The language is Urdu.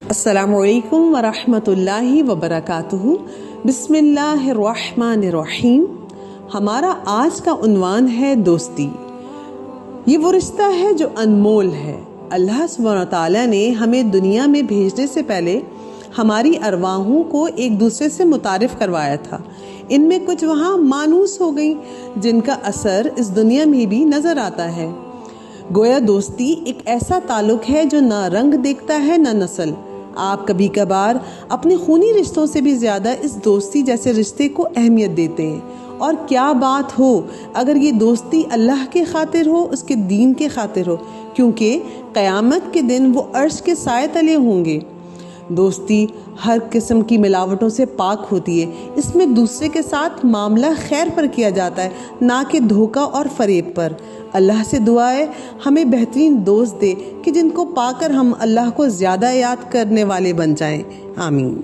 السلام علیکم ورحمۃ اللہ وبرکاتہ۔ بسم اللہ الرحمن الرحیم۔ ہمارا آج کا عنوان ہے دوستی۔ یہ وہ رشتہ ہے جو انمول ہے۔ اللہ سبحانہ تعالیٰ نے ہمیں دنیا میں بھیجنے سے پہلے ہماری ارواحوں کو ایک دوسرے سے متعارف کروایا تھا۔ ان میں کچھ وہاں مانوس ہو گئیں جن کا اثر اس دنیا میں بھی نظر آتا ہے۔ گویا دوستی ایک ایسا تعلق ہے جو نہ رنگ دیکھتا ہے نہ نسل۔ آپ کبھی کبھار اپنے خونی رشتوں سے بھی زیادہ اس دوستی جیسے رشتے کو اہمیت دیتے ہیں، اور کیا بات ہو اگر یہ دوستی اللہ کے خاطر ہو، اس کے دین کے خاطر ہو، کیونکہ قیامت کے دن وہ عرش کے سائے تلے ہوں گے۔ دوستی ہر قسم کی ملاوٹوں سے پاک ہوتی ہے۔ اس میں دوسرے کے ساتھ معاملہ خیر پر کیا جاتا ہے، نہ کہ دھوکہ اور فریب پر۔ اللہ سے دعا ہے ہمیں بہترین دوست دے کہ جن کو پا کر ہم اللہ کو زیادہ یاد کرنے والے بن جائیں۔ آمین۔